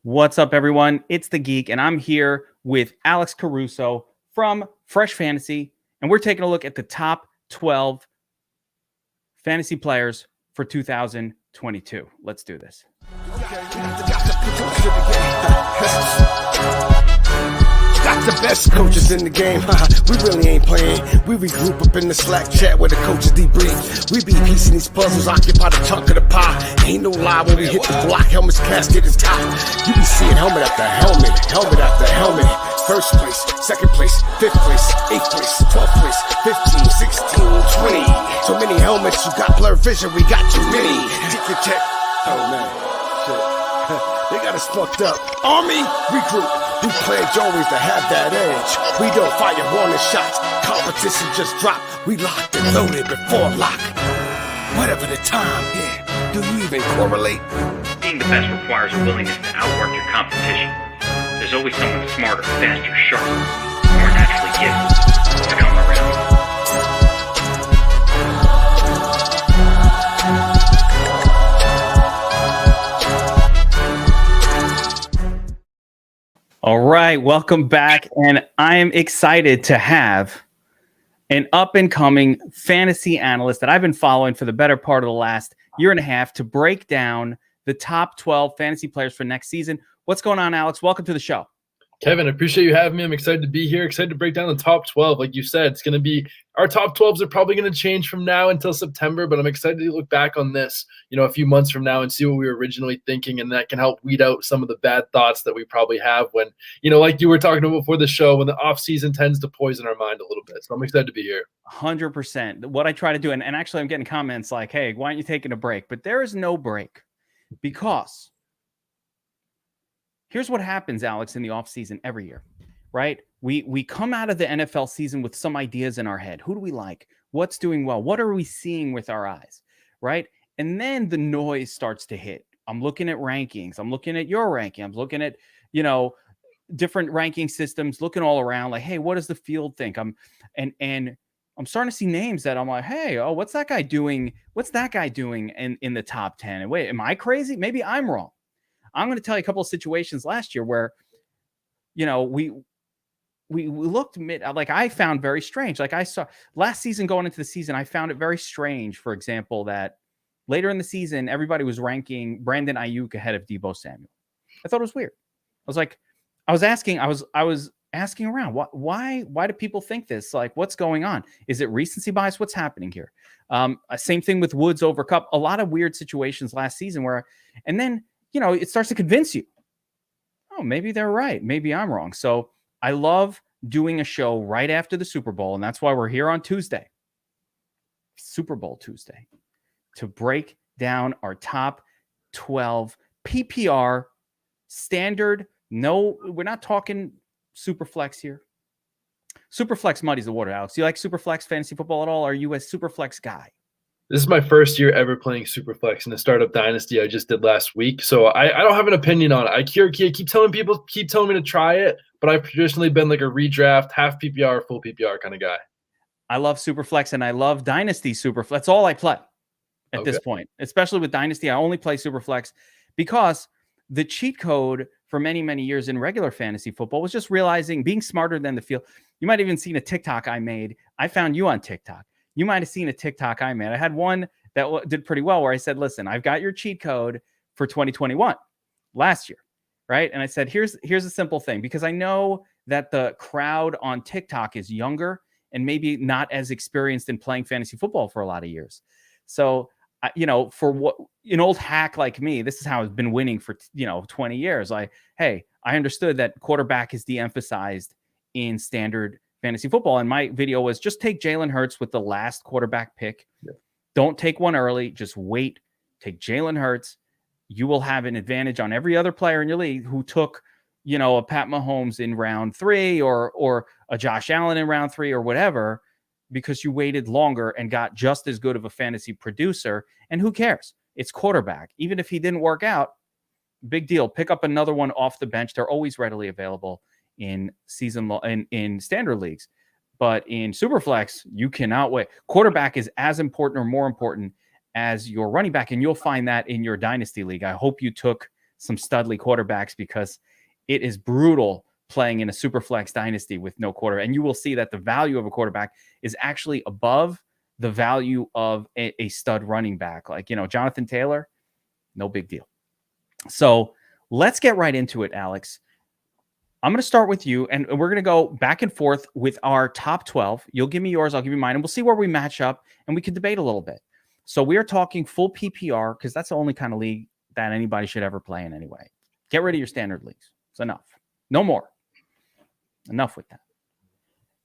What's up, everyone? It's the Geek, and I'm here with Alex Caruso from Fresh Fantasy, and we're taking a look at the top 12 fantasy players for 2022. Let's do this. Got the best coaches in the game, we really ain't playing. We regroup up in the Slack chat where the coaches debrief. We be piecing these puzzles, occupy the chunk of the pie. Ain't no lie when we hit the block, helmets casted is top. You be seeing helmet after helmet, helmet after helmet. First place, second place, fifth place, eighth place, 12th place, 15, 16, 20. So many helmets, you got blurred vision, we got too many. Check. Oh man, shit. They got us fucked up. Army, regroup. We pledge always to have that edge. We don't fire warning shots. Competition just dropped. We locked and loaded before lock. Whatever the time, yeah. Do you even correlate? Being the best requires a willingness to outwork your competition. There's always someone smarter, faster, sharper, more naturally gifted to come around. All right, welcome back, and I am excited to have an up-and-coming fantasy analyst that I've been following for the better part of the last year and a half to break down the top 12 fantasy players for next season. What's going on, Alex? Welcome to the show. Kevin, I appreciate you having me. I'm excited to be here, excited to break down the top 12. Like you said, it's going to be our top 12s are probably going to change from now until September, but I'm excited to look back on this, a few months from now and see what we were originally thinking, and that can help weed out some of the bad thoughts that we probably have when, like you were talking about before the show, when the off season tends to poison our mind a little bit. So I'm excited to be here. 100%. What I try to do, and actually I'm getting comments like, hey, why aren't you taking a break? But there is no break, because here's what happens, Alex, in the offseason every year, right? We come out of the NFL season with some ideas in our head. Who do we like? What's doing well? What are we seeing with our eyes, right? And then the noise starts to hit. I'm looking at rankings. I'm looking at your ranking. I'm looking at, different ranking systems, looking all around like, hey, what does the field think? And I'm starting to see names that I'm like, hey, what's that guy doing? What's that guy doing in the top 10? And wait, am I crazy? Maybe I'm wrong. I'm going to tell you a couple of situations last year where, we looked like I found very strange. Like I saw last season going into the season, I found it very strange, for example, that later in the season, everybody was ranking Brandon Ayuk ahead of Deebo Samuel. I thought it was weird. I was asking around, why do people think this? Like, what's going on? Is it recency bias? What's happening here? Same thing with Woods over Cup. A lot of weird situations last season and then, it starts to convince you, oh, maybe they're right. Maybe I'm wrong. So I love doing a show right after the Super Bowl, and that's why we're here on Tuesday, Super Bowl Tuesday, to break down our top 12 PPR standard. No, we're not talking Superflex here. Superflex muddies the water, Alex. Do you like Superflex fantasy football at all? Or are you a Superflex guy? This is my first year ever playing Superflex in the startup dynasty I just did last week. So I don't have an opinion on it. I keep telling me to try it, but I've traditionally been like a redraft, half PPR, full PPR kind of guy. I love Superflex and I love Dynasty Superflex. That's all I play at this point, especially with Dynasty. I only play Superflex because the cheat code for many, many years in regular fantasy football was just realizing being smarter than the field. You might have even seen a TikTok I made. I found you on TikTok. You might have seen a TikTok I made. I had one that did pretty well where I said, listen, I've got your cheat code for 2021 last year, right? And I said, here's a simple thing, because I know that the crowd on TikTok is younger and maybe not as experienced in playing fantasy football for a lot of years. So, for what an old hack like me, this is how I've been winning for, 20 years. I understood that quarterback is de-emphasized in standard fantasy football. And my video was just take Jalen Hurts with the last quarterback pick. Yeah. Don't take one early. Just wait. Take Jalen Hurts. You will have an advantage on every other player in your league who took, a Pat Mahomes in round 3 or a Josh Allen in round 3 or whatever, because you waited longer and got just as good of a fantasy producer. And who cares? It's quarterback. Even if he didn't work out, big deal. Pick up another one off the bench. They're always readily available in standard leagues, but in Superflex, you cannot wait. Quarterback is as important or more important as your running back, and you'll find that in your dynasty league. I hope you took some studly quarterbacks because it is brutal playing in a super flex dynasty with no quarter. And you will see that the value of a quarterback is actually above the value of a stud running back. Like, Jonathan Taylor, no big deal. So let's get right into it, Alex. I'm going to start with you, and we're going to go back and forth with our top 12. You'll give me yours, I'll give you mine, and we'll see where we match up, and we can debate a little bit. So we are talking full PPR because that's the only kind of league that anybody should ever play in anyway. Get rid of your standard leagues. It's enough. No more. Enough with that.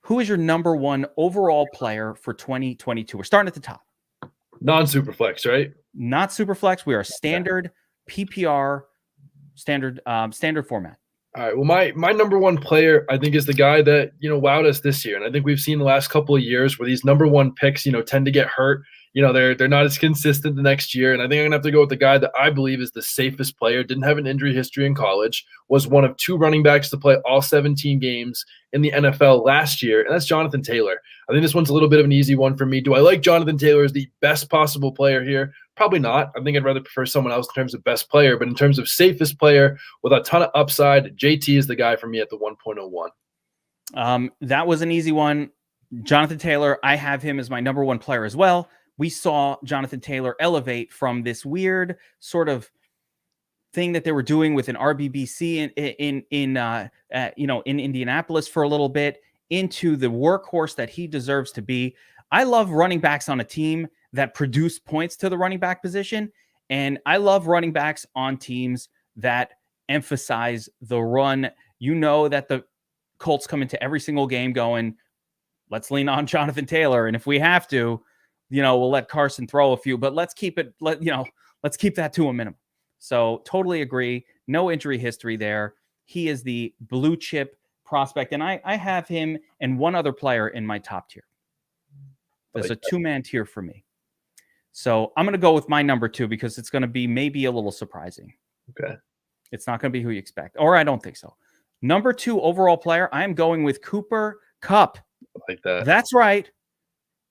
Who is your number one overall player for 2022? We're starting at the top. Non-Superflex, right? Not Superflex. We are standard PPR, standard format. All right. Well, my number one player, I think, is the guy that, wowed us this year. And I think we've seen the last couple of years where these number one picks, tend to get hurt. They're not as consistent the next year. And I think I'm going to have to go with the guy that I believe is the safest player, didn't have an injury history in college, was one of 2 running backs to play all 17 games in the NFL last year, and that's Jonathan Taylor. I think this one's a little bit of an easy one for me. Do I like Jonathan Taylor as the best possible player here? Probably not. I think I'd rather prefer someone else in terms of best player, but in terms of safest player with a ton of upside, JT is the guy for me at the 1.01. That was an easy one. Jonathan Taylor, I have him as my number one player as well. We saw Jonathan Taylor elevate from this weird sort of thing that they were doing with an RBBC in Indianapolis for a little bit into the workhorse that he deserves to be. I love running backs on a team that produce points to the running back position, and I love running backs on teams that emphasize the run. You know that the Colts come into every single game going, let's lean on Jonathan Taylor, and if we have to, we'll let Carson throw a few, but let's keep that to a minimum. So totally agree. No injury history there. He is the blue chip prospect, and I have him and one other player in my top tier. There's a 2-man tier for me. So I'm going to go with my number 2 because it's going to be maybe a little surprising. Okay. It's not going to be who you expect, or I don't think so. Number 2 overall player, I am going with Cooper Kupp. I like that. That's right.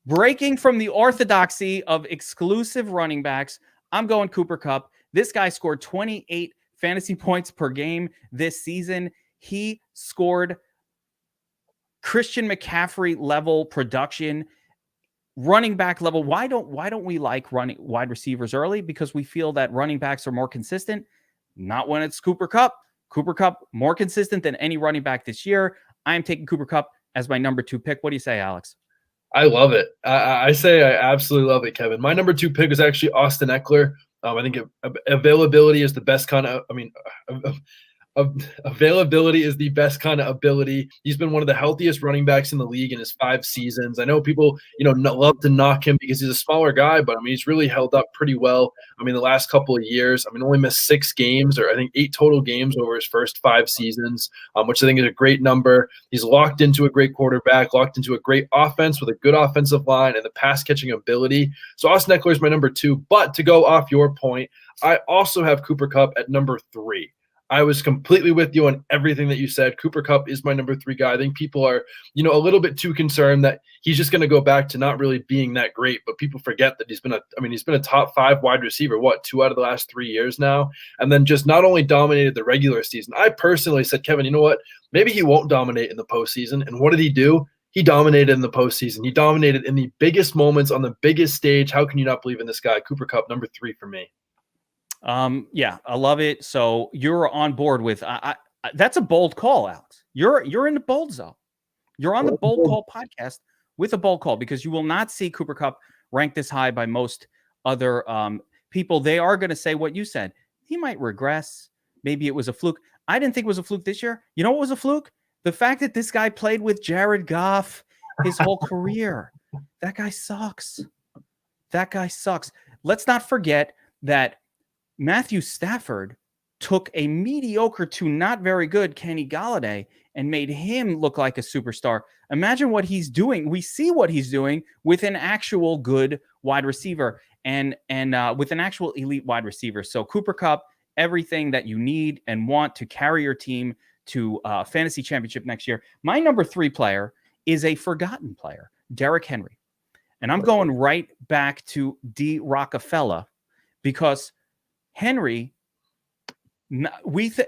Breaking from the orthodoxy of exclusive running backs, I'm going Cooper Kupp. This guy scored 28 fantasy points per game this season. He scored Christian McCaffrey level production, running back level. Why don't we like running wide receivers early? Because we feel that running backs are more consistent. Not when it's Cooper Kupp. Cooper Kupp more consistent than any running back this year. I am taking Cooper Kupp as my number 2 pick. What do you say, Alex? I love it. I say I absolutely love it, Kevin. My number 2 pick is actually Austin Eckler. I think availability is the best kind of. Availability is the best kind of ability. He's been one of the healthiest running backs in the league in his 5 seasons. I know people, love to knock him because he's a smaller guy, but he's really held up pretty well. The last couple of years, only missed 6 games, or I think 8 total games over his first 5 seasons, which I think is a great number. He's locked into a great quarterback, locked into a great offense with a good offensive line and the pass catching ability. So Austin Eckler is my number 2. But to go off your point, I also have Cooper Kupp at number 3. I was completely with you on everything that you said. Cooper Kupp is my number 3 guy. I think people are, a little bit too concerned that he's just going to go back to not really being that great. But people forget that he's been a top 5 wide receiver, 2 out of the last 3 years now. And then just not only dominated the regular season. I personally said, Kevin, you know what? Maybe he won't dominate in the postseason. And what did he do? He dominated in the postseason. He dominated in the biggest moments on the biggest stage. How can you not believe in this guy? Cooper Kupp, number 3 for me. Yeah, I love it. So you're on board with that's a bold call, Alex. You're in the bold zone. You're on the Bold Call podcast with a bold call because you will not see Cooper Kupp ranked this high by most other people. They are going to say what you said. He might regress. Maybe it was a fluke. I didn't think it was a fluke this year. You know what was a fluke? The fact that this guy played with Jared Goff his whole career. That guy sucks. Let's not forget that Matthew Stafford took a mediocre to not very good Kenny Golladay and made him look like a superstar. Imagine what he's doing. We see what he's doing with an actual good wide receiver and with an actual elite wide receiver. So Cooper Kupp, everything that you need and want to carry your team to fantasy championship next year. My number 3 player is a forgotten player, Derrick Henry. And I'm going right back to D. Rockefeller because Henry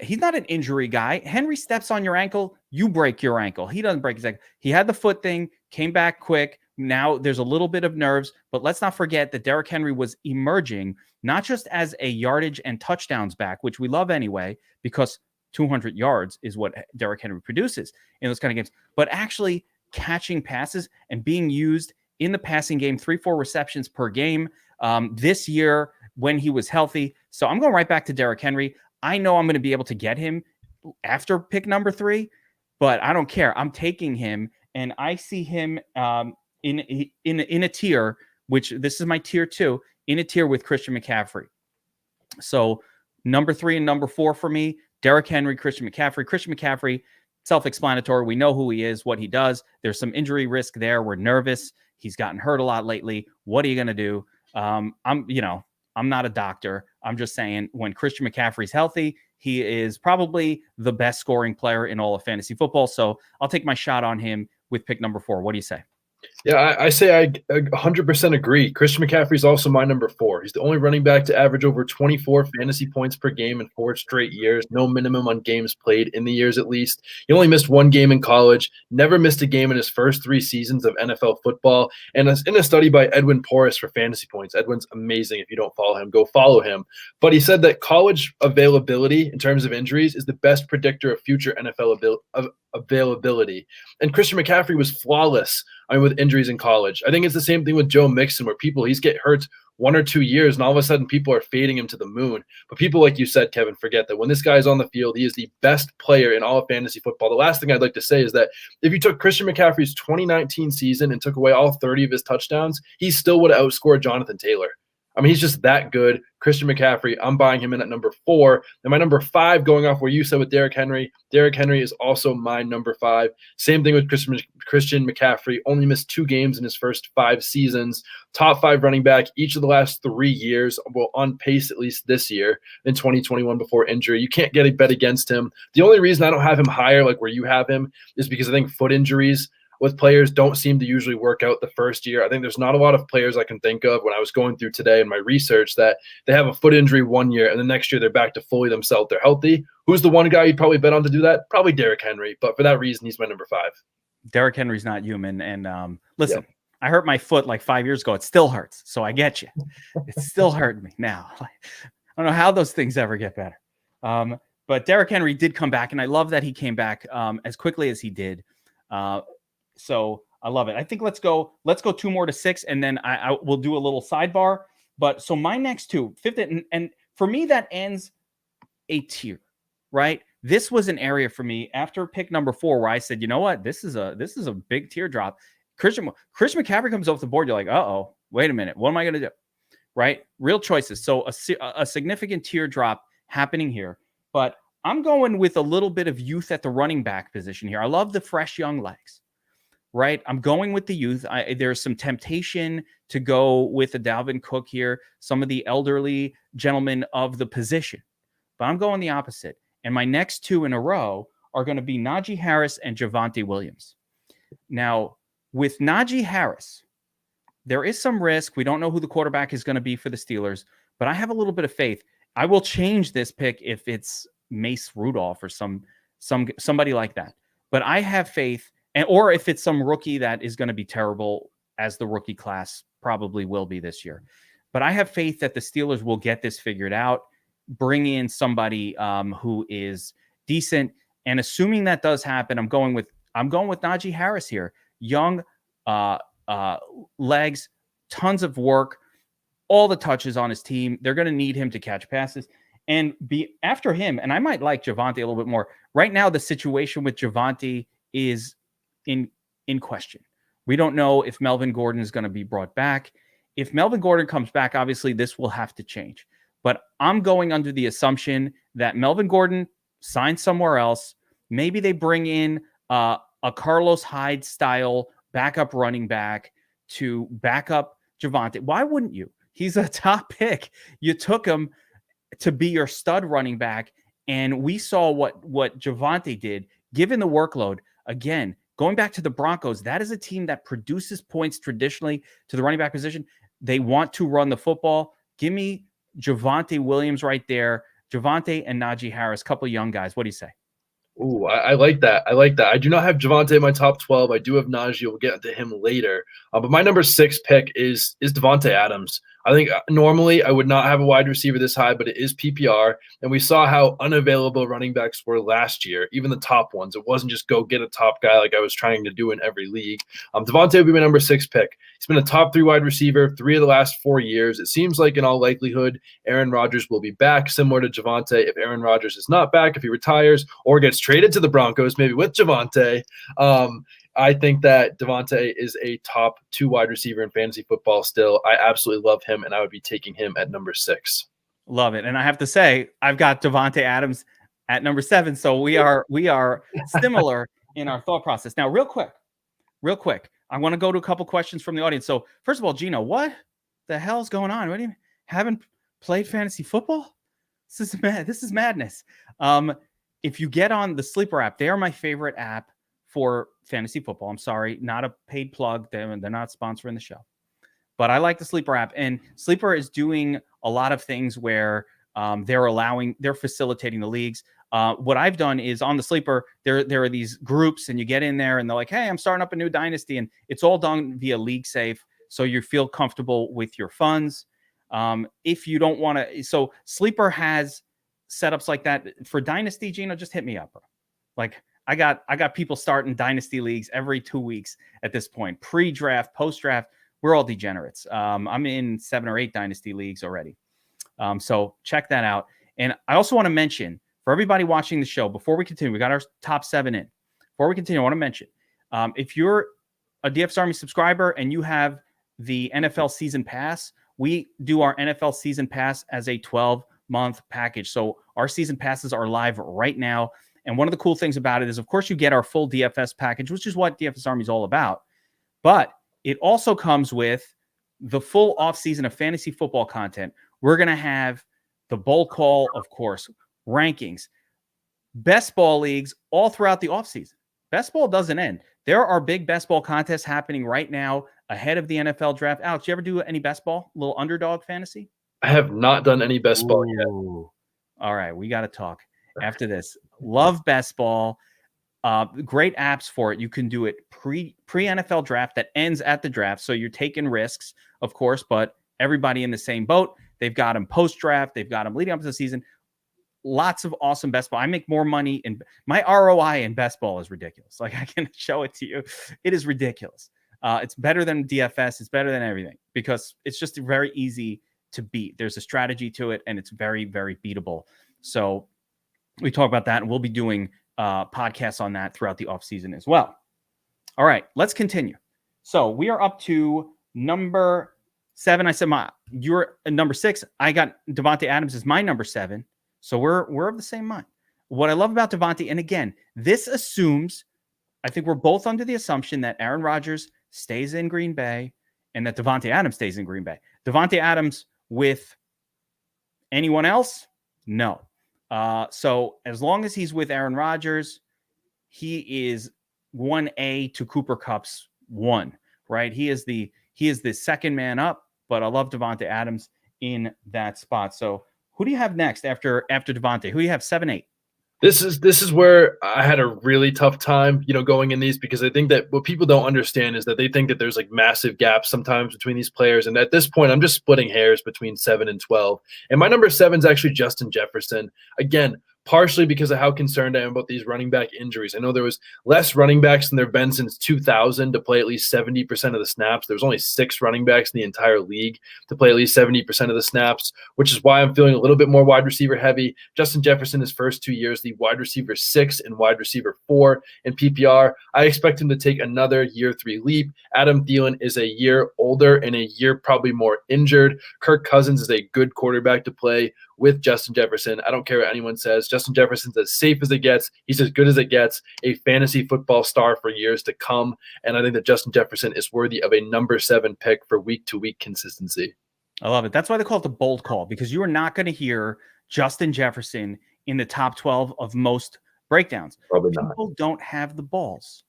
He's not an injury guy. Henry steps on your ankle, you break your ankle. He doesn't break his ankle. He had the foot thing, came back quick. Now there's a little bit of nerves, but let's not forget that Derrick Henry was emerging not just as a yardage and touchdowns back, which we love anyway, because 200 yards is what Derrick Henry produces in those kind of games, but actually catching passes and being used in the passing game, 3-4 receptions per game this year when he was healthy. So I'm going right back to Derrick Henry. I know I'm going to be able to get him after pick number 3, but I don't care. I'm taking him, and I see him in a tier, which this is my tier 2, in a tier with Christian McCaffrey. So number 3 and number 4 for me, Derrick Henry, Christian McCaffrey. Christian McCaffrey, self-explanatory. We know who he is, what he does. There's some injury risk there. We're nervous. He's gotten hurt a lot lately. What are you going to do? I'm not a doctor. I'm just saying when Christian McCaffrey's healthy, he is probably the best scoring player in all of fantasy football. So I'll take my shot on him with pick number 4. What do you say? Yeah, I say I 100% agree. Christian McCaffrey is also my number 4. He's the only running back to average over 24 fantasy points per game in 4 straight years. No minimum on games played in the years at least. He only missed 1 game in college, never missed a game in his first 3 seasons of NFL football. And in a study by Edwin Porras for Fantasy Points, Edwin's amazing. If you don't follow him, go follow him. But he said that college availability in terms of injuries is the best predictor of future NFL availability. And Christian McCaffrey was flawless with injuries in college. I think it's the same thing with Joe Mixon, where he's get hurt 1 or 2 years, and all of a sudden people are fading him to the moon. But people, like you said, Kevin, forget that when this guy's on the field, he is the best player in all of fantasy football. The last thing I'd like to say is that if you took Christian McCaffrey's 2019 season and took away all 30 of his touchdowns, he still would have outscored Jonathan Taylor. I mean, he's just that good. Christian McCaffrey, I'm buying him in at number 4. And my number 5, going off where you said with Derrick Henry. Derrick Henry is also my number 5. Same thing with Christian McCaffrey. Only missed 2 games in his first 5 seasons. Top 5 running back each of the last 3 years. Well, on pace at least this year in 2021 before injury. You can't get a bet against him. The only reason I don't have him higher like where you have him is because I think foot injuries with players don't seem to usually work out the first year. I think there's not a lot of players I can think of when I was going through today in my research that they have a foot injury 1 year and the next year they're back to fully themselves. They're healthy. Who's the one guy you'd probably bet on to do that? Probably Derrick Henry. But for that reason, he's my number 5. Derrick Henry's not human. And listen, I hurt my foot like 5 years ago. It still hurts. So I get you. It still hurt me now. I don't know how those things ever get better. But Derrick Henry did come back, and I love that he came back as quickly as he did. So I love it. I think let's go 2 more to 6, and then I will do a little sidebar. But so my next 2, 5th, and for me that ends a tier, right? This was an area for me after pick number 4 where I said, you know what, this is a big teardrop. Christian McCaffrey comes off the board. You're like, uh-oh, wait a minute, what am I going to do? Right? Real choices. So a significant teardrop happening here, but I'm going with a little bit of youth at the running back position here. I love the fresh young legs. Right? I'm going with the youth. There's some temptation to go with a Dalvin Cook here, some of the elderly gentlemen of the position. But I'm going the opposite. And my next 2 in a row are going to be Naji Harris and Javonte Williams. Now, with Naji Harris, there is some risk. We don't know who the quarterback is going to be for the Steelers, but I have a little bit of faith. I will change this pick if it's Mace Rudolph or somebody like that. But I have faith. Or if it's some rookie that is going to be terrible, as the rookie class probably will be this year. But I have faith that the Steelers will get this figured out, bring in somebody who is decent. And assuming that does happen, I'm going with Naji Harris here. Young legs, tons of work, all the touches on his team. They're going to need him to catch passes and be after him. And I might like Javonte a little bit more. Right now, the situation with Javonte is in question. We don't know if Melvin Gordon is going to be brought back. If Melvin Gordon comes back, obviously this will have to change. But I'm going under the assumption that Melvin Gordon signs somewhere else. Maybe they bring in a Carlos Hyde style backup running back to back up Javonte. Why wouldn't you? He's a top pick. You took him to be your stud running back, and we saw what Javonte did given the workload. Again, going back to the Broncos, that is a team that produces points traditionally to the running back position. They want to run the football. Give me Javonte Williams right there. Javonte and Naji Harris, couple of young guys. What do you say? Ooh, I like that. I like that. I do not have Javonte in my top 12. I do have Naji. We'll get to him later. But my number 6 pick is Devonte Adams. I think normally I would not have a wide receiver this high, but it is PPR. And we saw how unavailable running backs were last year, even the top ones. It wasn't just go get a top guy like I was trying to do in every league. Devonte would be my number 6 pick. He's been a top 3 wide receiver 3 of the last 4 years. It seems like in all likelihood, Aaron Rodgers will be back, similar to Javonte. If Aaron Rodgers is not back, if he retires or gets traded to the Broncos, maybe with Javonte, I think that Devonte is a top 2 wide receiver in fantasy football still. I absolutely love him, and I would be taking him at number 6. Love it. And I have to say, I've got Devonte Adams at number 7. So we are similar in our thought process. Now, real quick, I want to go to a couple questions from the audience. So first of all, Gino, what the hell's going on? What do you haven't played fantasy football? This is madness. If you get on the Sleeper app, they are my favorite app for fantasy football. I'm sorry, not a paid plug. They're not sponsoring the show, but I like the Sleeper app, and Sleeper is doing a lot of things where they're facilitating the leagues. What I've done is on the Sleeper, there are these groups, and you get in there and they're like, hey, I'm starting up a new dynasty, and it's all done via League Safe. So you feel comfortable with your funds. If you don't want to, so Sleeper has setups like that for dynasty. Gino, just hit me up, bro. Like I got people starting dynasty leagues every 2 weeks at this point, pre-draft, post-draft. We're all degenerates. I'm in 7 or 8 dynasty leagues already. So check that out. And I also want to mention for everybody watching the show, before we continue, we got our top 7 in. Before we continue, I want to mention, if you're a DFS Army subscriber and you have the NFL season pass, we do our NFL season pass as a 12-month package. So our season passes are live right now. And one of the cool things about it is, of course, you get our full DFS package, which is what DFS Army is all about. But it also comes with the full offseason of fantasy football content. We're going to have the bowl call, of course, rankings, best ball leagues all throughout the offseason. Best ball doesn't end. There are big best ball contests happening right now ahead of the NFL draft. Alex, you ever do any best ball, little underdog fantasy? I have not done any best ball yet. All right, we got to talk after this. Love best ball. Great apps for it. You can do it pre NFL draft that ends at the draft. So you're taking risks, of course, but everybody in the same boat. They've got them post draft. They've got them leading up to the season. Lots of awesome best ball. I make more money, and my ROI in best ball is ridiculous. Like I can show it to you. It is ridiculous. It's better than DFS. It's better than everything because it's just very easy to beat. There's a strategy to it, and it's very, very beatable. So we talk about that, and we'll be doing podcasts on that throughout the offseason as well. All right, let's continue. So we are up to number 7. I said you're number 6. I got Devonte Adams as my number 7. So we're of the same mind. What I love about Devonte, and again, this assumes, I think we're both under the assumption that Aaron Rodgers stays in Green Bay and that Devonte Adams stays in Green Bay. Devonte Adams with anyone else? No. So as long as he's with Aaron Rodgers, he is 1A to Cooper Kupp's 1, right? He is the second man up, but I love Devonte Adams in that spot. So who do you have next after Devonte? Who do you have 7-8? This is where I had a really tough time, going in these, because I think that what people don't understand is that they think that there's like massive gaps sometimes between these players. And at this point, I'm just splitting hairs between 7 and 12. And my number 7 is actually Justin Jefferson. Again, partially because of how concerned I am about these running back injuries. I know there was less running backs than there have been since 2000 to play at least 70% of the snaps. There was only 6 running backs in the entire league to play at least 70% of the snaps, which is why I'm feeling a little bit more wide receiver heavy. Justin Jefferson, his first 2 years, the wide receiver 6 and wide receiver 4 in PPR. I expect him to take another year 3 leap. Adam Thielen is a year older and a year probably more injured. Kirk Cousins is a good quarterback to play with Justin Jefferson. I don't care what anyone says. Justin Jefferson's as safe as it gets. He's as good as it gets, a fantasy football star for years to come. And I think that Justin Jefferson is worthy of a number 7 pick for week-to-week consistency. I love it. That's why they call it the bold call, because you are not going to hear Justin Jefferson in the top 12 of most breakdowns. Probably People don't have the balls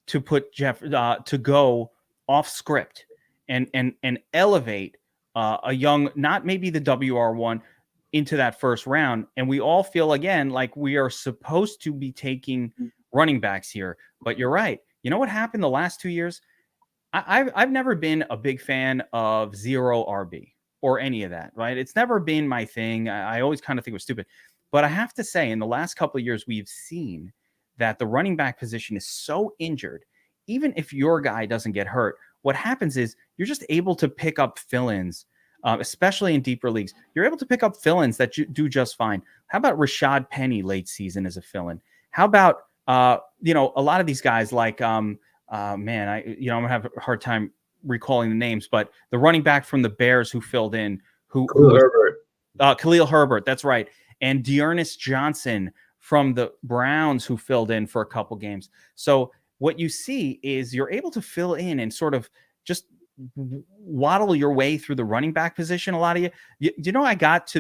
to put to go off script and elevate a young, not maybe the WR1, into that first round. And we all feel, again, like we are supposed to be taking running backs here. But you're right. You know what happened the last 2 years? I've never been a big fan of zero RB or any of that, right? It's never been my thing. I always kind of think it was stupid. But I have to say, in the last couple of years, we've seen that the running back position is so injured. Even if your guy doesn't get hurt, what happens is you're just able to pick up fill-ins, especially in deeper leagues. You're able to pick up fill-ins that do just fine. How about Rashad Penny late season as a fill-in? How about, a lot of these guys like, I'm going to have a hard time recalling the names, but the running back from the Bears who filled in, Khalil Herbert, that's right. And Dearness Johnson from the Browns who filled in for a couple games. So what you see is you're able to fill in and sort of just waddle your way through the running back position. A lot of I got to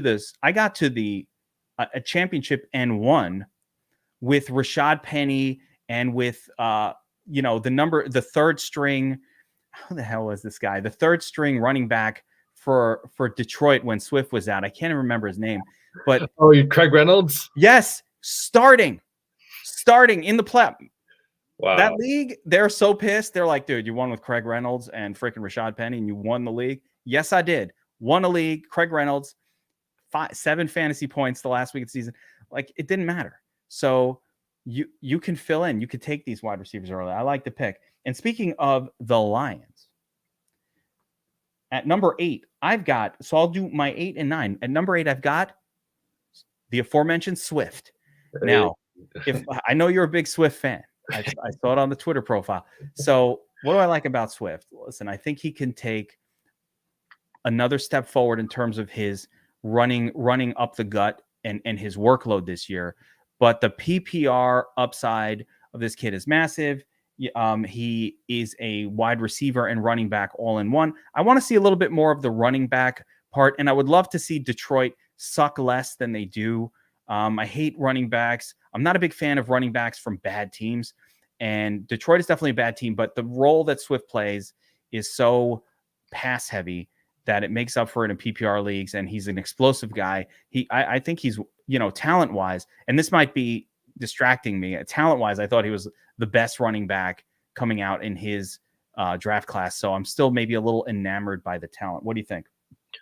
the championship and with Rashad Penny and with, the third string. How the hell was this guy? The third string running back for Detroit when Swift was out. I can't even remember his name, but Craig Reynolds. Yes. Starting in the pleb. Wow. That league, they're so pissed. They're like, dude, you won with Craig Reynolds and freaking Rashad Penny and you won the league. Yes, I did. Won a league. Craig Reynolds, 7 fantasy points the last week of the season. Like, it didn't matter. So you can fill in. You could take these wide receivers early. I like the pick. And speaking of the Lions, at number 8, so I'll do my 8 and 9. At number 8, I've got the aforementioned Swift. Now, if I know you're a big Swift fan, I saw it on the Twitter profile. So what do I like about Swift? Listen, I think he can take another step forward in terms of his running up the gut and his workload this year. But the PPR upside of this kid is massive. He is a wide receiver and running back all in one. I want to see a little bit more of the running back part, and I would love to see Detroit suck less than they do. I hate running backs. I'm not a big fan of running backs from bad teams, and Detroit is definitely a bad team, but the role that Swift plays is so pass heavy that it makes up for it in PPR leagues, and he's an explosive guy. I think he's, talent wise, and this might be distracting me. Talent wise, I thought he was the best running back coming out in his draft class. So I'm still maybe a little enamored by the talent. What do you think?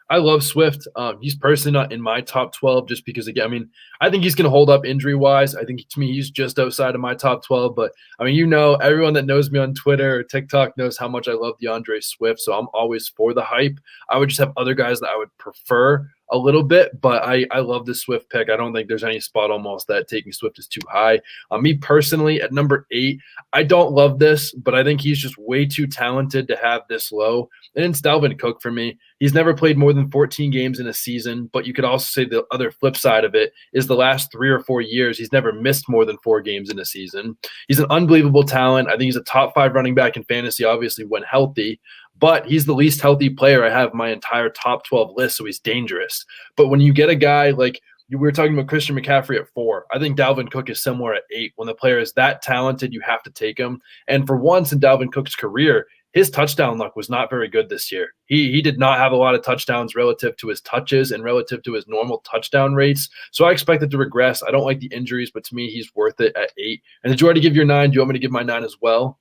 I love Swift. He's personally not in my top 12 just because, again, I think he's going to hold up injury-wise. I think, to me, he's just outside of my top 12. But, everyone that knows me on Twitter or TikTok knows how much I love DeAndre Swift, so I'm always for the hype. I would just have other guys that I would prefer a little bit, but I love the Swift pick. I don't think there's any spot almost that taking Swift is too high. Me personally, at number 8, I don't love this, but I think he's just way too talented to have this low. And it's Dalvin Cook for me. He's never played more than 14 games in a season, but you could also say the other flip side of it is the last 3 or 4 years, he's never missed more than 4 games in a season. He's an unbelievable talent. I think he's a top 5 running back in fantasy, obviously, when healthy. But he's the least healthy player I have my entire top 12 list, so he's dangerous. But when you get a guy like we were talking about Christian McCaffrey at 4, I think Dalvin Cook is somewhere at 8. When the player is that talented, you have to take him. And for once in Dalvin Cook's career, his touchdown luck was not very good this year. He did not have a lot of touchdowns relative to his touches and relative to his normal touchdown rates. So I expect it to regress. I don't like the injuries, but to me, he's worth it at 8. And did you already give your 9? Do you want me to give my 9 as well?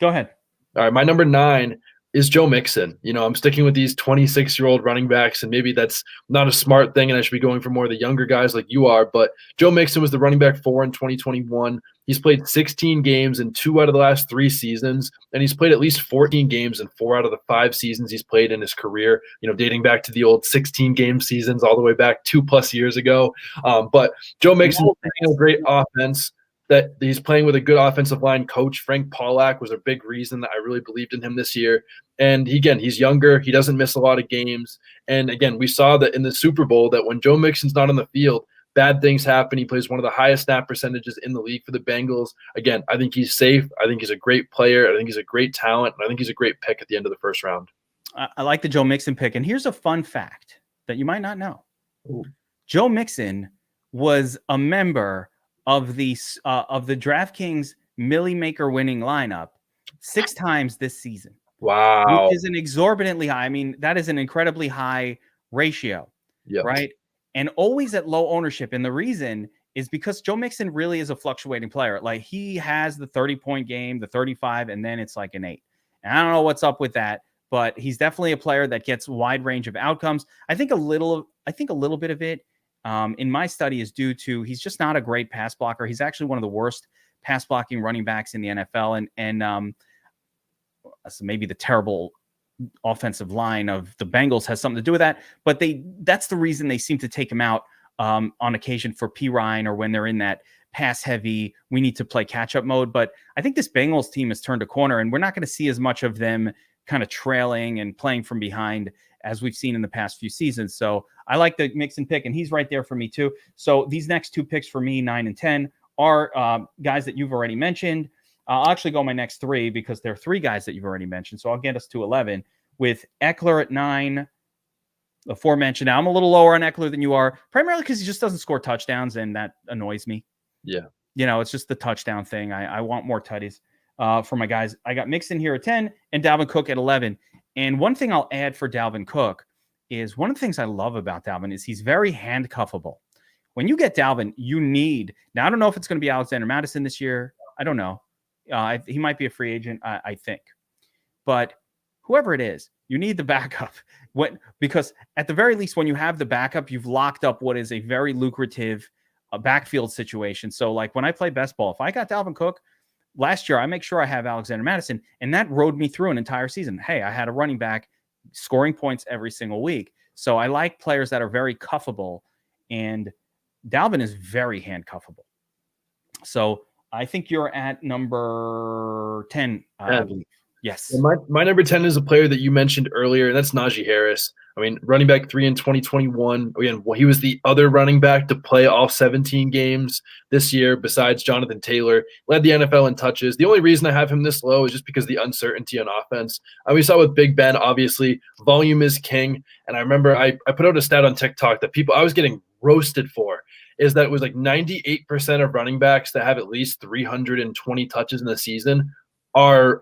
Go ahead. All right, my number 9 is Joe Mixon. I'm sticking with these 26-year-old running backs, and maybe that's not a smart thing, and I should be going for more of the younger guys like you are. But Joe Mixon was the running back 4 in 2021. He's played 16 games in 2 out of the last 3 seasons, and he's played at least 14 games in 4 out of the 5 seasons he's played in his career, dating back to the old 16-game seasons all the way back 2+ years ago. But Joe Mixon is a great offense. That he's playing with a good offensive line coach. Frank Pollack was a big reason that I really believed in him this year. And again, he's younger. He doesn't miss a lot of games. And again, we saw that in the Super Bowl that when Joe Mixon's not on the field, bad things happen. He plays one of the highest snap percentages in the league for the Bengals. Again, I think he's safe. I think he's a great player. I think he's a great talent. And I think he's a great pick at the end of the first round. I like the Joe Mixon pick. And here's a fun fact that you might not know. Ooh. Joe Mixon was a member of the DraftKings Millie Maker winning lineup 6 times this season. Wow. Which is an exorbitantly high. That is an incredibly high ratio, right? and always at low ownership. And the reason is because Joe Mixon really is a fluctuating player. Like, he has the 30-point game, the 35, and then it's like an 8. And I don't know what's up with that, but he's definitely a player that gets wide range of outcomes. I think a little bit of it in my study is due to he's just not a great pass blocker. He's actually one of the worst pass blocking running backs in the NFL. And so maybe the terrible offensive line of the Bengals has something to do with that, but that's the reason they seem to take him out on occasion for P. Ryan, or when they're in that pass heavy, we need to play catch up mode. But I think this Bengals team has turned a corner, and we're not going to see as much of them kind of trailing and playing from behind as we've seen in the past few seasons. So I like the Mixon pick, and he's right there for me too. So these next 2 picks for me, 9 and 10, are guys that you've already mentioned. I'll actually go my next 3 because they're 3 guys that you've already mentioned. So I'll get us to 11 with Eckler at 9. Aforementioned. Now, I'm a little lower on Eckler than you are, primarily because he just doesn't score touchdowns, and that annoys me. Yeah. It's just the touchdown thing. I want more tutties for my guys. I got Mixon here at 10 and Dalvin Cook at 11. And one thing I'll add for Dalvin Cook is, one of the things I love about Dalvin is he's very handcuffable. When you get Dalvin, you need, now I don't know if it's going to be Alexander Madison this year. I don't know. He might be a free agent, I think. But whoever it is, you need the backup. Because at the very least, when you have the backup, you've locked up what is a very lucrative backfield situation. So like when I play best ball, if I got Dalvin Cook last year, I make sure I have Alexander Madison, and that rode me through an entire season. Hey, I had a running back scoring points every single week. So I like players that are very cuffable, and Dalvin is very handcuffable. So I think you're at number 10, I believe. Yes. My number 10 is a player that you mentioned earlier, and that's Naji Harris. I mean, running back 3 in 2021. Again, he was the other running back to play all 17 games this year besides Jonathan Taylor. Led the NFL in touches. The only reason I have him this low is just because of the uncertainty on offense. We saw with Big Ben, obviously, volume is king. And I remember I put out a stat on TikTok that I was getting roasted for, is that it was like 98% of running backs that have at least 320 touches in the season are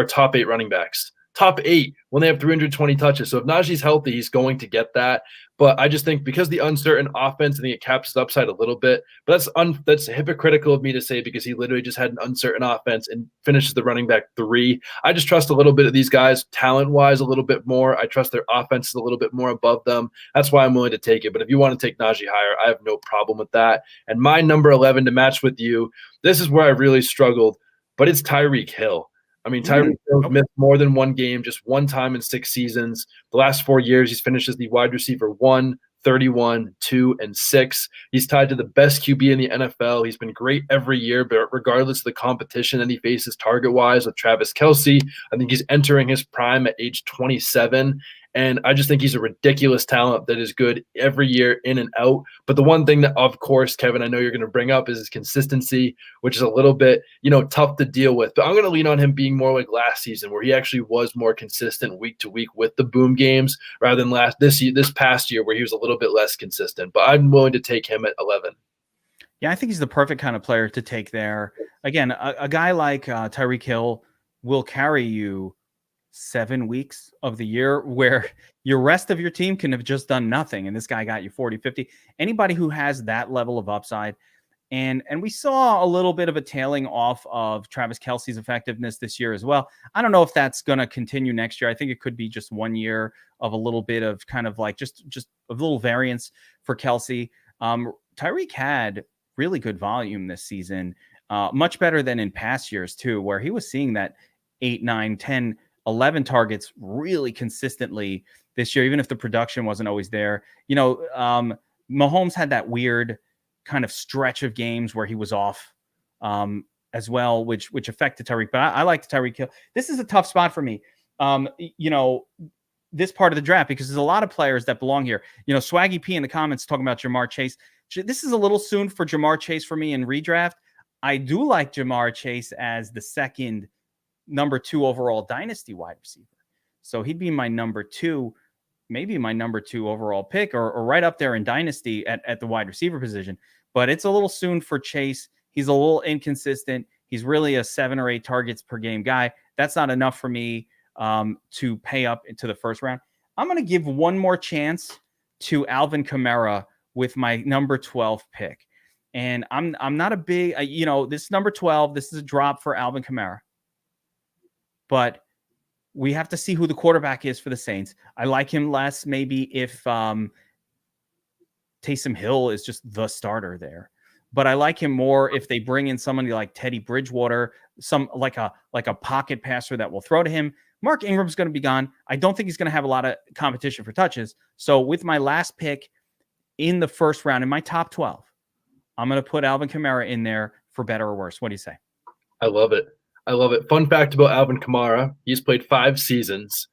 top 8 running backs. Top 8 when they have 320 touches. So if Najee's healthy, he's going to get that. But I just think because the uncertain offense, I think it caps his upside a little bit. But that's hypocritical of me to say, because he literally just had an uncertain offense and finishes the running back 3. I just trust a little bit of these guys talent-wise a little bit more. I trust their offenses a little bit more above them. That's why I'm willing to take it. But if you want to take Najee higher, I have no problem with that. And my number 11 to match with you, this is where I really struggled, but it's Tyreek Hill. I mean, Tyreek Hill missed more than one game, just one time in 6 seasons. The last 4 years, he's finished as the wide receiver 1, 31, 2, and 6. He's tied to the best QB in the NFL. He's been great every year, but regardless of the competition that he faces target-wise with Travis Kelce, I think he's entering his prime at age 27. And I just think he's a ridiculous talent that is good every year in and out. But the one thing that, of course, Kevin, I know you're going to bring up is his consistency, which is a little bit, tough to deal with. But I'm going to lean on him being more like last season, where he actually was more consistent week to week with the boom games, rather than this past year where he was a little bit less consistent. But I'm willing to take him at 11. Yeah, I think he's the perfect kind of player to take there. Again, a guy like Tyreek Hill will carry you 7 weeks of the year where your rest of your team can have just done nothing, and this guy got you 40, 50. Anybody who has that level of upside, and we saw a little bit of a tailing off of Travis Kelce's effectiveness this year as well. I don't know if that's going to continue next year. I think it could be just 1 year of a little bit of kind of like just a little variance for Kelce. Tyreek had really good volume this season, much better than in past years too, where he was seeing that 8, 9, 10, 11 targets really consistently this year, even if the production wasn't always there. Mahomes had that weird kind of stretch of games where he was off as well, which affected Tyreek. But I like Tyreek Hill. This is a tough spot for me. This part of the draft, because there's a lot of players that belong here. Swaggy P in the comments talking about Jamar Chase. This is a little soon for Jamar Chase for me in redraft. I do like Jamar Chase as the second number 2 overall dynasty wide receiver. So he'd be my number 2, maybe my number 2 overall pick, or right up there in dynasty at the wide receiver position. But it's a little soon for Chase. He's a little inconsistent. He's really a 7 or 8 targets per game guy. That's not enough for me to pay up into the first round. I'm going to give one more chance to Alvin Kamara with my number 12 pick. And I'm not a big, this number 12, this is a drop for Alvin Kamara. But we have to see who the quarterback is for the Saints. I like him less maybe if Taysom Hill is just the starter there. But I like him more if they bring in somebody like Teddy Bridgewater, some like a pocket passer that will throw to him. Mark Ingram's going to be gone. I don't think he's going to have a lot of competition for touches. So with my last pick in the first round, in my top 12, I'm going to put Alvin Kamara in there for better or worse. What do you say? I love it. I love it. Fun fact about Alvin Kamara, he's played 5 seasons,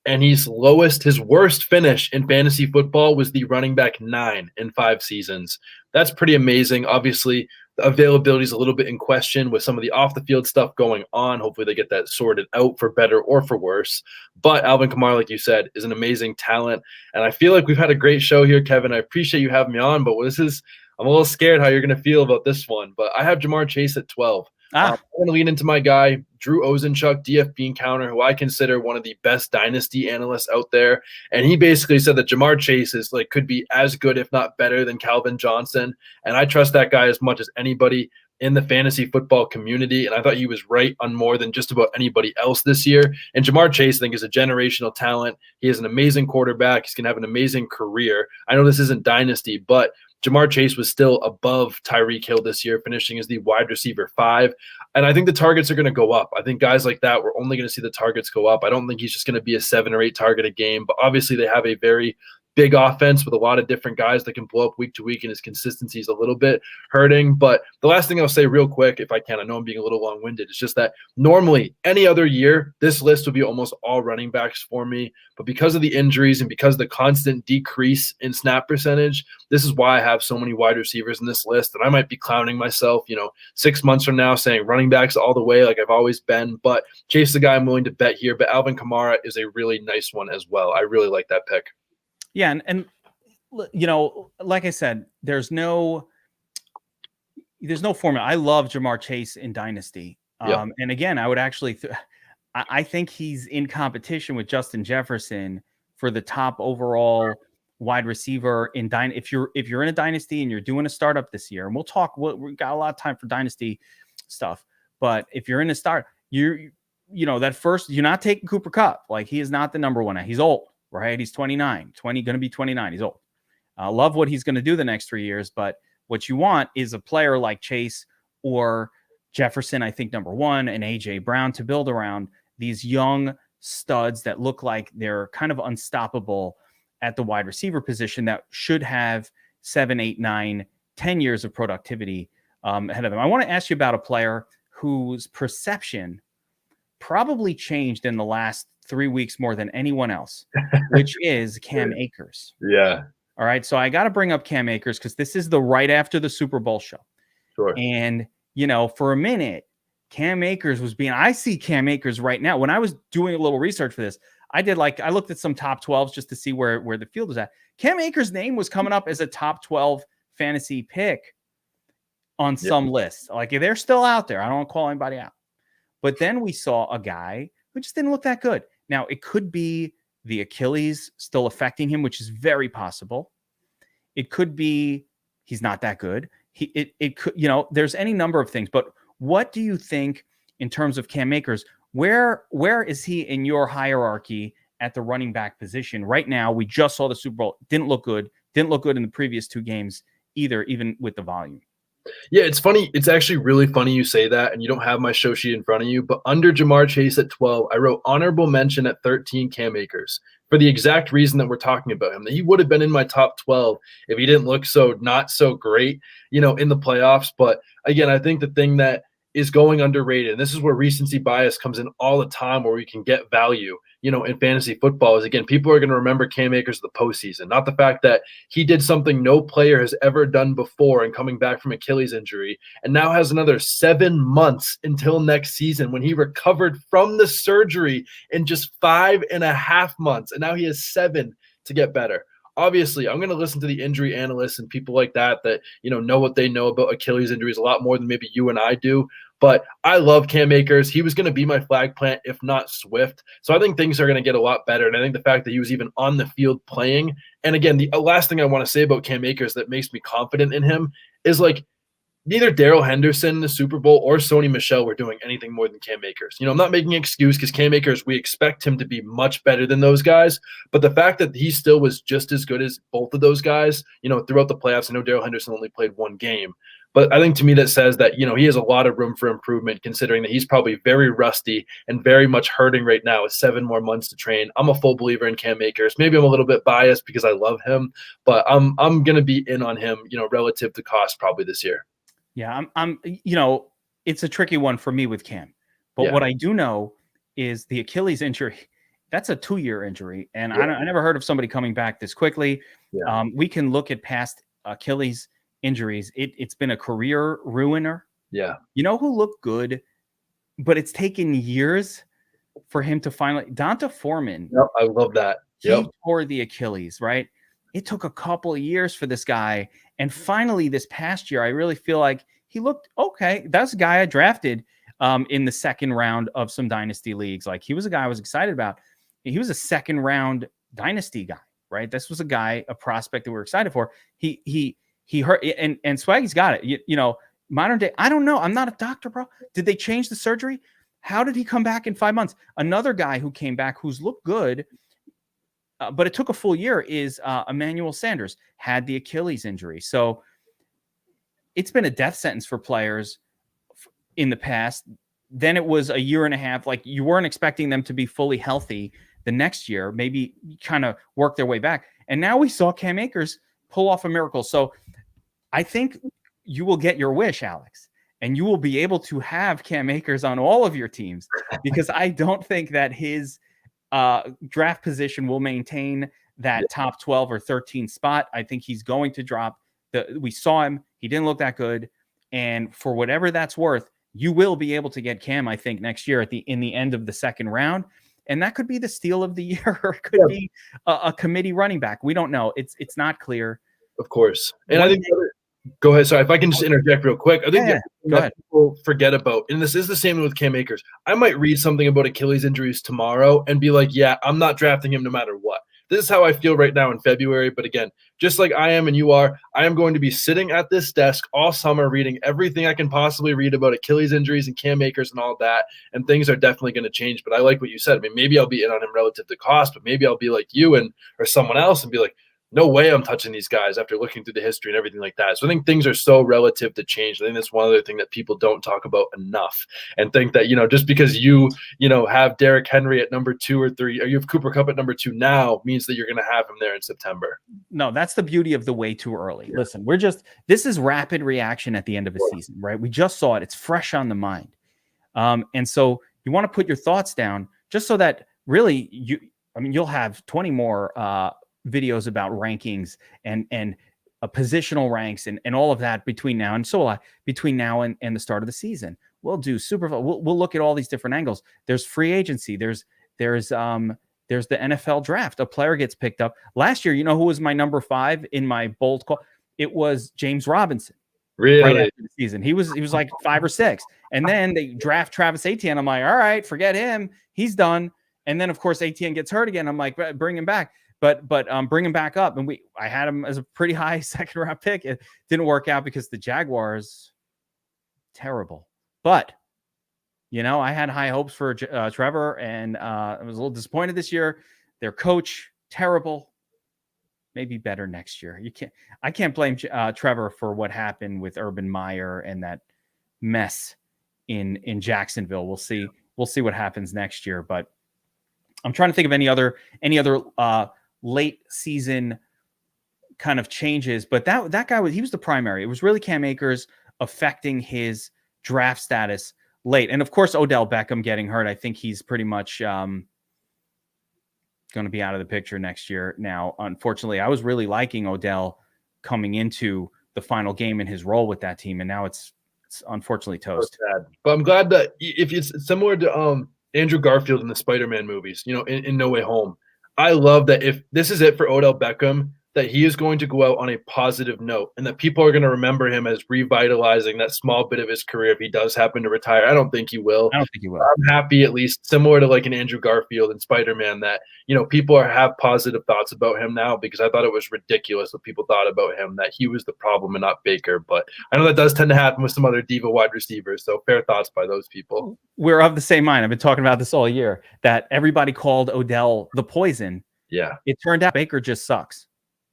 and his worst finish in fantasy football was the running back 9 in 5 seasons. That's pretty amazing. Obviously, the availability is a little bit in question with some of the off-the-field stuff going on. Hopefully they get that sorted out for better or for worse. But Alvin Kamara, like you said, is an amazing talent. And I feel like we've had a great show here, Kevin. I appreciate you having me on, but I'm a little scared how you're going to feel about this one. But I have Jamar Chase at 12. I'm going to lean into my guy, Drew Ozenchuk, DF Bean Counter, who I consider one of the best dynasty analysts out there. And he basically said that Jamar Chase could be as good, if not better, than Calvin Johnson. And I trust that guy as much as anybody in the fantasy football community. And I thought he was right on more than just about anybody else this year. And Jamar Chase, I think, is a generational talent. He is an amazing quarterback. He's going to have an amazing career. I know this isn't dynasty, but Jamar Chase was still above Tyreek Hill this year, finishing as the wide receiver 5. And I think the targets are going to go up. I think guys like that, we're only going to see the targets go up. I don't think he's just going to be a 7 or 8 target a game. But obviously they have a very big offense with a lot of different guys that can blow up week to week, and his consistency is a little bit hurting. But the last thing I'll say real quick, if I can, I know I'm being a little long-winded, it's just that normally any other year, this list would be almost all running backs for me. But because of the injuries and because of the constant decrease in snap percentage, this is why I have so many wide receivers in this list. And I might be clowning myself, 6 months from now saying running backs all the way like I've always been. But Chase the guy I'm willing to bet here. But Alvin Kamara is a really nice one as well. I really like that pick. Yeah, and like I said, there's no formula. I love Jamar Chase in Dynasty. And again, I would actually I think he's in competition with Justin Jefferson for the top overall wide receiver in if you're in a Dynasty and you're doing a startup this year, and we'll talk. We got a lot of time for Dynasty stuff, but if you're in a start, that first, you're not taking Cooper Kupp. Like, he is not the number one. He's old. Right? He's 29, going to be 29. He's old. I love what he's going to do the next 3 years, but what you want is a player like Chase or Jefferson, I think, number 1, and A.J. Brown to build around these young studs that look like they're kind of unstoppable at the wide receiver position that should have 7, 8, 9, 10 years of productivity ahead of them. I want to ask you about a player whose perception probably changed in the last 3 weeks more than anyone else, which is Cam Akers. Yeah. All right. So I got to bring up Cam Akers because this is the right after the Super Bowl show. Sure. And, for a minute, Cam Akers I see Cam Akers right now. When I was doing a little research for this, I looked at some top 12s just to see where the field was at. Cam Akers' name was coming up as a top 12 fantasy pick on some lists. Like, they're still out there. I don't want to call anybody out. But then we saw a guy who just didn't look that good. Now, it could be the Achilles still affecting him, which is very possible. It could be he's not that good. It could, there's any number of things. But what do you think in terms of Cam Akers? Where is he in your hierarchy at the running back position right now? We just saw the Super Bowl. Didn't look good. Didn't look good in the previous 2 games either, even with the volume. Yeah, it's funny. It's actually really funny you say that, and you don't have my show sheet in front of you. But under Jamar Chase at 12, I wrote honorable mention at 13, Cam Akers, for the exact reason that we're talking about him. That he would have been in my top 12 if he didn't look not so great, in the playoffs. But again, I think the thing that is going underrated, and this is where recency bias comes in all the time, where we can get value, in fantasy football, is, again, people are going to remember Cam Akers the postseason, not the fact that he did something no player has ever done before and coming back from Achilles injury, and now has another 7 months until next season when he recovered from the surgery in just 5.5 months, and now he has 7 to get better. Obviously, I'm going to listen to the injury analysts and people like that know what they know about Achilles injuries a lot more than maybe you and I do. But I love Cam Akers. He was going to be my flag plant, if not Swift. So I think things are going to get a lot better. And I think the fact that he was even on the field playing, and again, the last thing I want to say about Cam Akers that makes me confident in him is like neither Darrell Henderson in the Super Bowl or Sony Michel were doing anything more than Cam Akers. I'm not making an excuse because Cam Akers, we expect him to be much better than those guys. But the fact that he still was just as good as both of those guys, throughout the playoffs, I know Darrell Henderson only played one game. But I think to me that says that, he has a lot of room for improvement considering that he's probably very rusty and very much hurting right now with 7 more months to train. I'm a full believer in Cam Akers. Maybe I'm a little bit biased because I love him, but I'm going to be in on him, relative to cost probably this year. Yeah, I'm it's a tricky one for me with Cam. But what I do know is the Achilles injury, that's a 2-year injury. And I never heard of somebody coming back this quickly. Yeah. We can look at past Achilles injuries. It's been a career ruiner. Yeah. You know who looked good, but it's taken years for him to finally Donta Foreman. Yep, I love that. He tore the Achilles, right? It took a couple of years for this guy. And finally, this past year, I really feel like he looked okay. That's a guy I drafted in the second round of some dynasty leagues. Like he was a guy I was excited about. He was a second round dynasty guy, right? This was a guy, a prospect that we were excited for. He hurt, and Swaggy's got it. Modern day, I don't know. I'm not a doctor, bro. Did they change the surgery? How did he come back in 5 months? Another guy who came back who's looked good, but it took a full year is Emmanuel Sanders, had the Achilles injury. So it's been a death sentence for players in the past. Then it was a year and a half. Like you weren't expecting them to be fully healthy the next year, maybe kind of work their way back. And now we saw Cam Akers pull off a miracle. So I think you will get your wish, Alex, and you will be able to have Cam Akers on all of your teams because I don't think that his draft position will maintain that top 12 or 13 spot. I think he's going to drop. We saw him. He didn't look that good. And for whatever that's worth, you will be able to get Cam, I think, next year in the end of the second round. And that could be the steal of the year, or it could be a committee running back. We don't know. It's not clear. Of course. And I think go ahead. Sorry, if I can just interject real quick. I think that people forget about, and this is the same with Cam Akers. I might read something about Achilles injuries tomorrow and be like, yeah, I'm not drafting him no matter what. This is how I feel right now in February. But again, just like I am and you are, I am going to be sitting at this desk all summer reading everything I can possibly read about Achilles injuries and Cam Akers and all that. And things are definitely going to change. But I like what you said. I mean, maybe I'll be in on him relative to cost, but maybe I'll be like you or someone else and be like, no way I'm touching these guys after looking through the history and everything like that. So I think things are so relative to change. I think that's one other thing that people don't talk about enough and think that, just because you have Derrick Henry at number 2 or 3, or you have Cooper Kupp at number 2 now means that you're going to have him there in September. No, that's the beauty of the way too early. Yeah. Listen, this is rapid reaction at the end of a season, right? We just saw it. It's fresh on the mind. And so you want to put your thoughts down just so that really you'll have 20 more, videos about rankings and positional ranks and all of that between now and the start of the season. We'll do we'll look at all these different angles. There's free agency. There's the NFL draft. A player gets picked up last year. You know who was my number 5 in my bold call? It was James Robinson. Really? Right after the season. He was like 5 or 6. And then they draft Travis Etienne. I'm like, all right, forget him. He's done. And then of course Etienne gets hurt again. I'm like, bring him back. But bring him back up. And I had him as a pretty high second round pick. It didn't work out because the Jaguars, terrible. But, I had high hopes for Trevor, and I was a little disappointed this year. Their coach, terrible. Maybe better next year. I can't blame Trevor for what happened with Urban Meyer and that mess in Jacksonville. We'll see what happens next year. But I'm trying to think of any other late season kind of changes, but that guy he was the primary. It was really Cam Akers affecting his draft status late. And of course, Odell Beckham getting hurt. I think he's pretty much going to be out of the picture next year. Now, unfortunately, I was really liking Odell coming into the final game in his role with that team. And now it's unfortunately toast. So but I'm glad that if it's similar to Andrew Garfield in the Spider-Man movies, in No Way Home, I love that if this is it for Odell Beckham, that he is going to go out on a positive note and that people are going to remember him as revitalizing that small bit of his career if he does happen to retire. I don't think he will. I don't think he will. I'm happy, at least similar to like an Andrew Garfield and Spider-Man, that, you know, people have positive thoughts about him now, because I thought it was ridiculous what people thought about him, that he was the problem and not Baker. But I know that does tend to happen with some other diva wide receivers. So fair thoughts by those people. We're of the same mind. I've been talking about this all year, that everybody called Odell the poison. Yeah. It turned out Baker just sucks.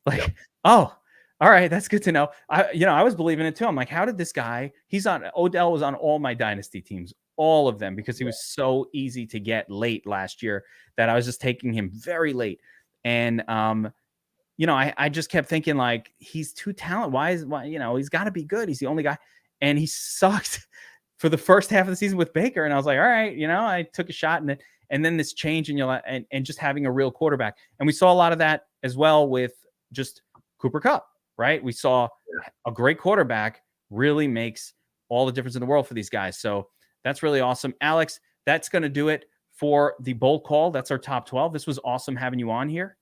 Like, oh, all right, that's good to know. I was believing it too. I'm like, how did this guy? Odell was on all my dynasty teams, all of them, because he was so easy to get late last year that I was just taking him very late. And I just kept thinking, like, he's too talented. Why he's got to be good. He's the only guy, and he sucked for the first half of the season with Baker. And I was like, all right, I took a shot, and then this change, and just having a real quarterback. And we saw a lot of that as well with just Cooper Kupp, right? We saw a great quarterback really makes all the difference in the world for these guys. So that's really awesome. Alex, that's going to do it for the bold call. That's our top 12. This was awesome having you on here.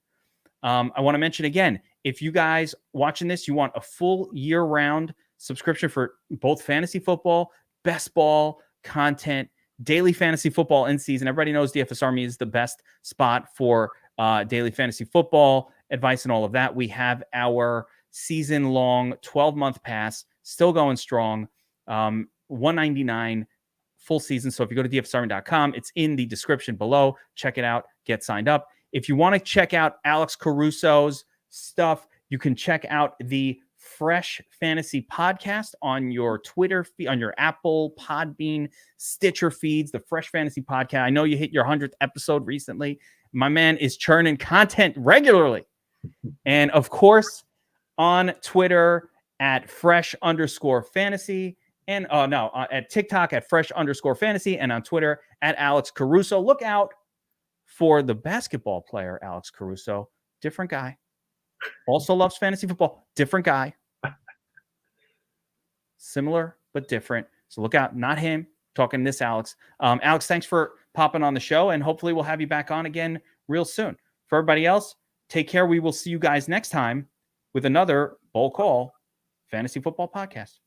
I want to mention again, if you guys watching this, you want a full year-round subscription for both fantasy football, best ball content, daily fantasy football in season. Everybody knows DFS Army is the best spot for daily fantasy football advice and all of that. We have our season-long 12-month pass still going strong, $199 full season. So if you go to dfsarmy.com, it's in the description below. Check it out. Get signed up. If you want to check out Alex Caruso's stuff, you can check out the Fresh Fantasy Podcast on your Twitter feed, on your Apple, Podbean, Stitcher feeds, the Fresh Fantasy Podcast. I know you hit your 100th episode recently. My man is churning content regularly. And of course, on Twitter at fresh_fantasy, and at TikTok at fresh_fantasy, and on Twitter at Alex Caruso. Look out for the basketball player, Alex Caruso. Different guy. Also loves fantasy football. Different guy. Similar, but different. So look out. Not him. Talking this Alex. Alex, thanks for popping on the show, and hopefully we'll have you back on again real soon. For everybody else, take care. We will see you guys next time with another Bold Call Fantasy Football Podcast.